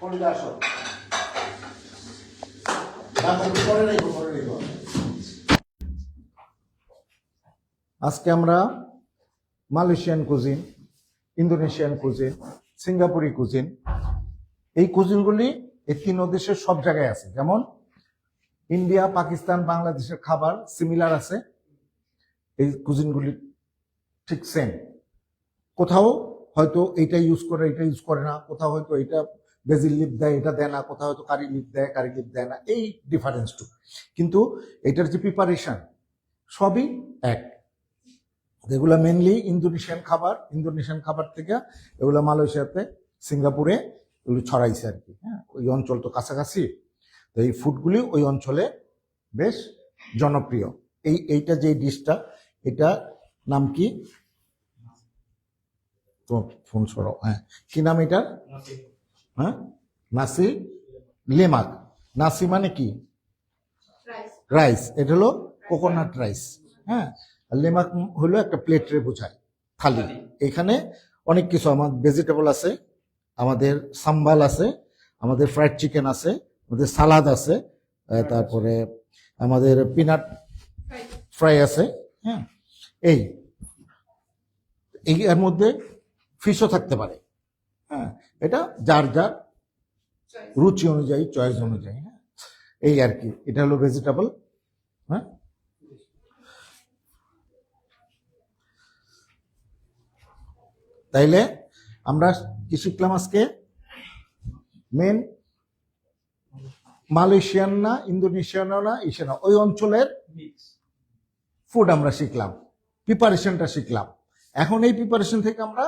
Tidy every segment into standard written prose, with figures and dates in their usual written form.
আজকে আমরা Malaysian cuisine, Indonesian cuisine, সিঙ্গাপুরি কুজিন, এই কুজিনগুলি এই তিন দেশের সব জায়গায় আছে। যেমন ইন্ডিয়া, পাকিস্তান, বাংলাদেশের খাবার সিমিলার আছে, এই কুজিনগুলি ঠিক সেম। কোথাও হয়তো এইটা ইউজ করে, এটা ইউজ করে না, কোথাও হয়তো এটা বেজিল লিপ দেয়, এটা দেয় না, কোথাও হয়তো কারি লিপ দেয়, কারি লিপ দেয় না, এই ডিফারেন্সটু। কিন্তু এটার যে প্রিপারেশন সবই এক। এগুলো মেনলি ইন্দোনেশিয়ান খাবার থেকে এগুলো মালয়েশিয়াতে, সিঙ্গাপুরে এগুলো ছড়াইছে আর কি। হ্যাঁ, ওই অঞ্চল তো কাছাকাছি, তো এই ফুডগুলি ওই অঞ্চলে বেশ জনপ্রিয়। এইটা যে ডিশটা, এটা নাম কি? ফোন সরাও। হ্যাঁ, কি নাম এটার? হ্যাঁ, নাসি লেমাক। নাসি মানে কি? রাইস। এটা হলো কোকোনাট রাইস। হ্যাঁ, লেমাক হলো একটা প্লেটে বোঝায়, থালি। এখানে অনেক কিছু, আমার ভেজিটেবল আছে, আমাদের সাম্বাল আছে, আমাদের ফ্রাইড চিকেন আছে, আমাদের সালাদ আছে, তারপরে আমাদের পিনাট ফ্রাই আছে। হ্যাঁ, এই এর মধ্যে ফিশও থাকতে পারে। হ্যাঁ, এটা যার যার রুচি অনুযায়ী, চয়েস অনুযায়ী। হ্যাঁ, এই আর কি। এটা হলো ভেজিটেবল। হ্যাঁ, তাইলে আমরা কি শিখলাম আজকে? মেন মালয়েশিয়ান না, ইন্দোনেশিয়ানও না, এশিয়ান, ওই অঞ্চলের ফুড আমরা শিখলাম, প্রিপারেশনটা শিখলাম। এখন এই প্রিপারেশন থেকে আমরা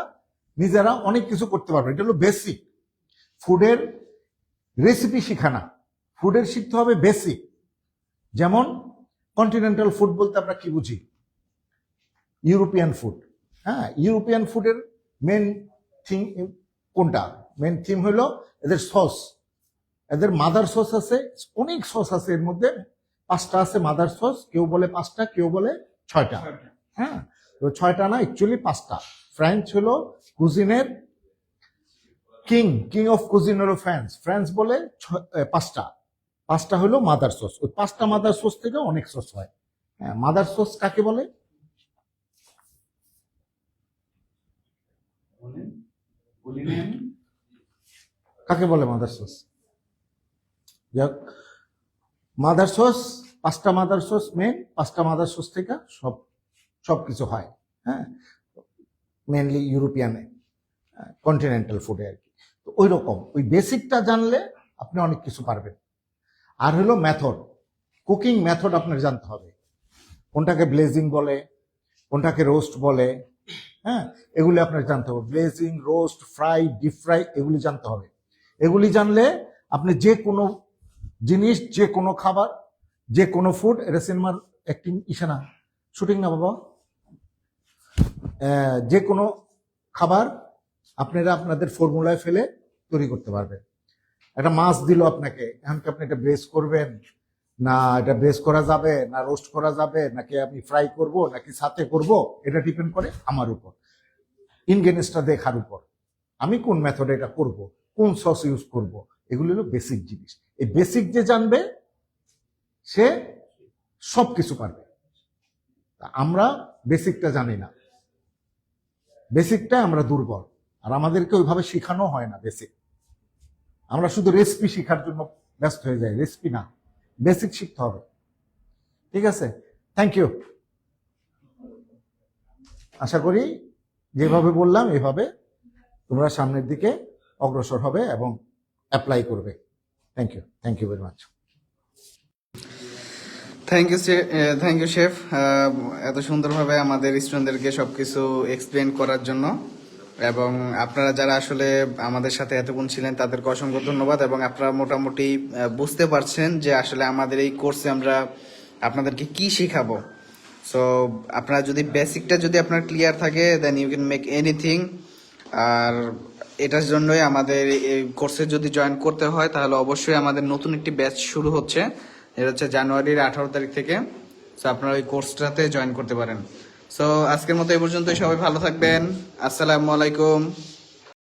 নিজেরা অনেক কিছু করতে পারবো। এটা হলো বেসিক। ফুডের রেসিপি শিখা না, ফুডের শিখতে হবে বেসিক। যেমন কন্টিনেন্টাল ফুড বলতে আমরা কি বুঝি? European food. হ্যাঁ, ইউরোপিয়ান ফুডের মেন থিং কোনটা? মেন থিম হলো এদের সস। এদের মাদার সস আছে, অনেক সস আছে, এর মধ্যে 5টা আছে মাদার সস। কেউ বলে 5টা, কেউ বলে 6টা। হ্যাঁ, তো 6টা না, অ্যাকচুয়ালি 5টা। ফ্রেঞ্চ হলো কুজিনের কিং অফ কুজিন হলো ফ্রান্স। ফ্রান্স বলে 5টা হলো মাদার সস। ওই 5টা মাদার সস থেকে অনেক সস হয়। হ্যাঁ, মাদার সস কাকে বলে? কাকে বলে মাদার সস? মাদার সস, 5টা মাদার সস মেন, 5টা মাদার সস থেকে সবকিছু হয়। হ্যাঁ, মেনলি ইউরোপিয়ান কন্টিনেন্টাল ফুডে আর কি। তো ওই রকম ওই বেসিকটা জানলে আপনি অনেক কিছু পারবেন। আর হলো মেথড, কুকিং মেথড আপনার জানতে হবে। কোনটাকে ব্লেজিং বলে, কোনটাকে রোস্ট বলে। হ্যাঁ, এগুলি আপনার জানতে হবে। Blazing, roast, fry, deep fry, এগুলি জানতে হবে। এগুলি জানলে আপনি যে কোনো জিনিস, যে কোনো খাবার, যে কোনো ফুড, এটা সিনেমার অ্যাক্টিং ইশানা শুটিং না বাবা, যে কোনো খাবার আপনারা আপনাদের ফর্মুলায় ফেলে তৈরি করতে পারবেন। একটা মাছ দিল আপনাকে, এখন কি আপনি এটা ব্রেস করবেন, না এটা ব্রেস করা যাবে, না রোস্ট করা যাবে, নাকি আপনি ফ্রাই করব, নাকি সাথে করব, এটা ডিপেন্ড করে আমার উপর, ইনগ্রেডিয়েন্টসটা দেখার উপর, আমি কোন মেথডে এটা করব, কোন সস ইউজ করব। এগুলো হলো বেসিক জিনিস। এই বেসিক যে জানবে সে সব কিছু পারবে। আমরা বেসিকটা জানি না, বেসিকটা আমরা দুর্বল, আর আমাদেরকে ওইভাবে শেখানো হয় না বেসিক। আমরা শুধু রেসিপি শেখার জন্য ব্যস্ত হয়ে যাই। রেসিপি না, বেসিক শিখতে হবে। ঠিক আছে, থ্যাংক ইউ। আশা করি যেভাবে বললাম এভাবে তোমরা সামনের দিকে অগ্রসর হবে এবং অ্যাপ্লাই করবে। Thank you very much. Thank you chef, এত সুন্দরভাবে আমাদের স্টুডেন্টদেরকে সবকিছু এক্সপ্লেন করার জন্য। এবং আপনারা যারা আসলে আমাদের সাথে এতক্ষণ ছিলেন তাদেরকে অসংখ্য ধন্যবাদ। এবং আপনারা মোটামুটি বুঝতে পারছেন যে আসলে আমাদের এই কোর্সে আমরা আপনাদেরকে কি শেখাবো। সো আপনারা যদি বেসিকটা যদি আপনার ক্লিয়ার থাকে, then you can make anything. আর এটার জন্যই আমাদের এই কোর্সে যদি জয়েন করতে হয় তাহলে অবশ্যই আমাদের নতুন একটি ব্যাচ শুরু হচ্ছে, এটা হচ্ছে জানুয়ারির 18 তারিখ থেকে। সো আপনারা ওই কোর্সটাতে জয়েন করতে পারেন। সো আজকের মতো এই পর্যন্তই। সবাই ভালো থাকবেন। আসসালামু আলাইকুম।